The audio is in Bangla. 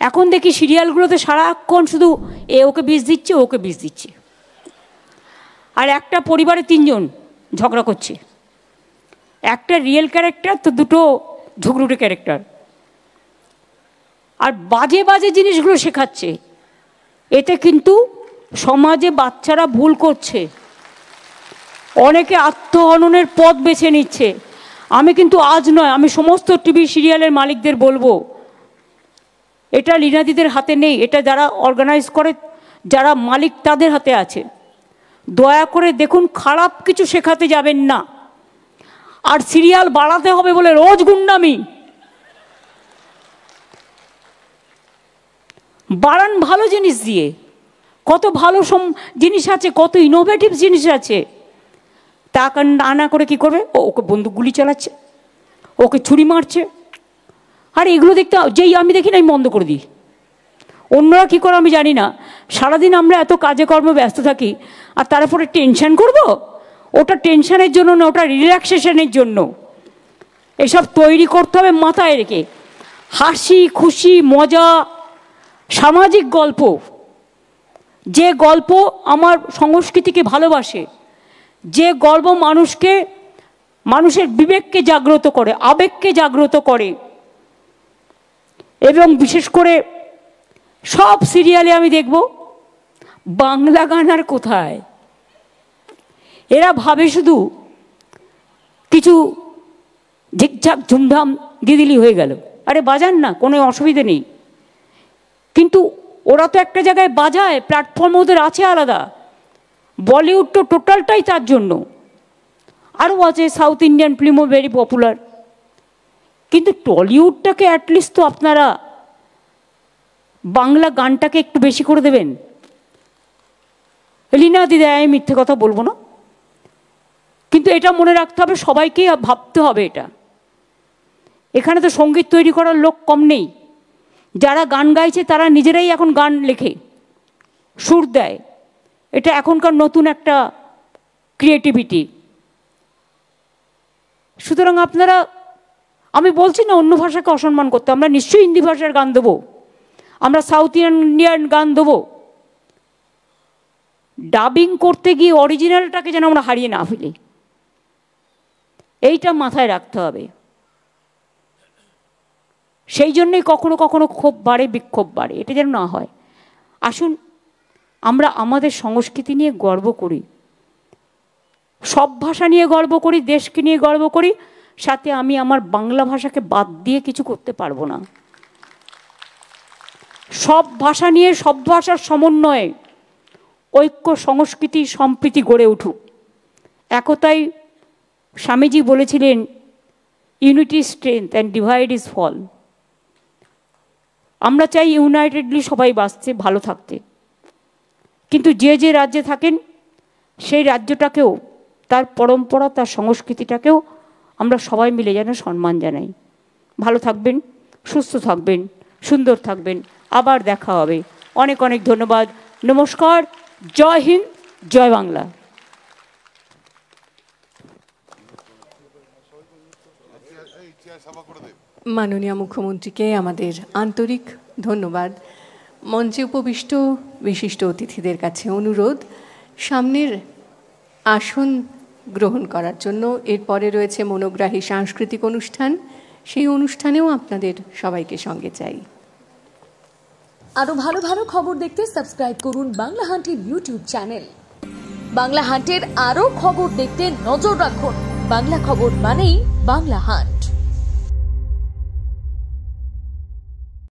এখন দেখি সিরিয়ালগুলোতে সারাক্ষণ শুধু এ ওকে বিষ দিচ্ছে, ওকে বিষ দিচ্ছে, আর একটা পরিবারে 3 জন ঝগড়া করছে। একটা রিয়েল ক্যারেক্টার তো দুটো ঝগড়ুটে ক্যারেক্টার, আর বাজে বাজে জিনিসগুলো শেখাচ্ছে। এতে কিন্তু সমাজে বাচ্চারা ভুল করছে, অনেকে আত্মহননের পথ বেছে নিচ্ছে। আমি কিন্তু আজ নয়, আমি সমস্ত টিভি সিরিয়ালের মালিকদের বলবো, এটা লীনাদিদের হাতে নেই, এটা যারা অর্গানাইজ করে, যারা মালিক, তাদের হাতে আছে। দয়া করে দেখুন, খারাপ কিছু শেখাতে যাবেন না। আর সিরিয়াল বাড়াতে হবে বলে রোজ গুন্ডামি বাড়ান, ভালো জিনিস দিয়ে। কত ভালো জিনিস আছে, কত ইনোভেটিভ জিনিস আছে। তা না করে কি করবে, ওকে বন্দুক গুলি চালাচ্ছে, ওকে ছুরি মারছে। আর এগুলো দেখতে যেই আমি দেখি না, আমি বন্ধ করে দিই। অন্যরা কী করে আমি জানি না। সারাদিন আমরা এত কাজে কর্মে ব্যস্ত থাকি, আর তারপরে টেনশন করব? ওটা টেনশনের জন্য না, ওটা রিল্যাক্সেশনের জন্য। এসব তৈরি করতে হবে মাথায় রেখে। হাসি খুশি মজা সামাজিক গল্প, যে গল্প আমার সংস্কৃতিকে ভালোবাসে, যে গল্প মানুষের বিবেককে জাগ্রত করে, আবেগকে জাগ্রত করে। এবং বিশেষ করে সব সিরিয়ালে আমি দেখব বাংলা গান আর কোথায়। এরা ভাবে শুধু কিছু ঝিকঝাক ঝুমঝাম দিদিলি হয়ে গেল, আরে বাজান না, কোনো অসুবিধে নেই। কিন্তু ওরা তো একটা জায়গায় বাজায়, প্ল্যাটফর্ম ওদের আছে আলাদা। বলিউড তো টোটালটাই তার জন্য। আরও আছে সাউথ ইন্ডিয়ান ফিল্মও ভেরি পপুলার। কিন্তু টলিউডটাকে অ্যাটলিস্ট তো আপনারা বাংলা গানটাকে একটু বেশি করে দেবেন। লীনা দিদি, আমি মিথ্যে কথা বলবো না, কিন্তু এটা মনে রাখতে হবে, সবাইকেই ভাবতে হবে এটা। এখানে তো সঙ্গীত তৈরি করার লোক কম নেই। যারা গান গাইছে তারা নিজেরাই এখন গান লেখে, সুর দেয়। এটা এখনকার নতুন একটা ক্রিয়েটিভিটি। সুতরাং আপনারা, আমি বলছি না অন্য ভাষাকে অসম্মান করতে, আমরা নিশ্চয়ই হিন্দি ভাষার গান দেবো, আমরা সাউথ ইন্ডিয়ান গান দেবো। ডাবিং করতে গিয়ে অরিজিনালটাকে যেন আমরা হারিয়ে না ফেলি, এইটা মাথায় রাখতে হবে। সেই জন্যই কখনো কখনো ক্ষোভ বাড়ে, বিক্ষোভ বাড়ে, এটা যেন না হয়। আসুন আমরা আমাদের সংস্কৃতি নিয়ে গর্ব করি, সব ভাষা নিয়ে গর্ব করি, দেশকে নিয়ে গর্ব করি। সাথে আমি আমার বাংলা ভাষাকে বাদ দিয়ে কিছু করতে পারবো না। সব ভাষা নিয়ে, সব ভাষার সমন্বয়ে ঐক্য, সংস্কৃতি, সম্প্রীতি গড়ে উঠুক। একতাই স্বামীজি বলেছিলেন, unity strength and divide is fall. আমরা চাই ইউনাইটেডলি সবাই বাঁচতে, ভালো থাকতে। কিন্তু যে যে রাজ্যে থাকেন সেই রাজ্যটাকেও, তার পরম্পরা, তার সংস্কৃতিটাকেও আমরা সবাই মিলে যেন সম্মান জানাই। ভালো থাকবেন, সুস্থ থাকবেন, সুন্দর থাকবেন। আবার দেখা হবে। অনেক অনেক ধন্যবাদ। নমস্কার। জয় হিন্দ, জয় বাংলা। মাননীয় মুখ্যমন্ত্রীকে আমাদের আন্তরিক ধন্যবাদ। মঞ্চে উপবিষ্ট বিশিষ্ট অতিথিদের কাছে অনুরোধ, সামনের আসন গ্রহণ করার জন্য। এরপরে রয়েছে মনোগ্রাহী সাংস্কৃতিক অনুষ্ঠান, সেই অনুষ্ঠানেও আপনাদের সবাইকে সঙ্গে চাই। আরো ভালো ভালো খবর দেখতে সাবস্ক্রাইব করুন বাংলা হান্টের ইউটিউব চ্যানেল। বাংলা হান্টের আরো খবর দেখতে নজর রাখুন। বাংলা খবর মানেই বাংলা হান্ট।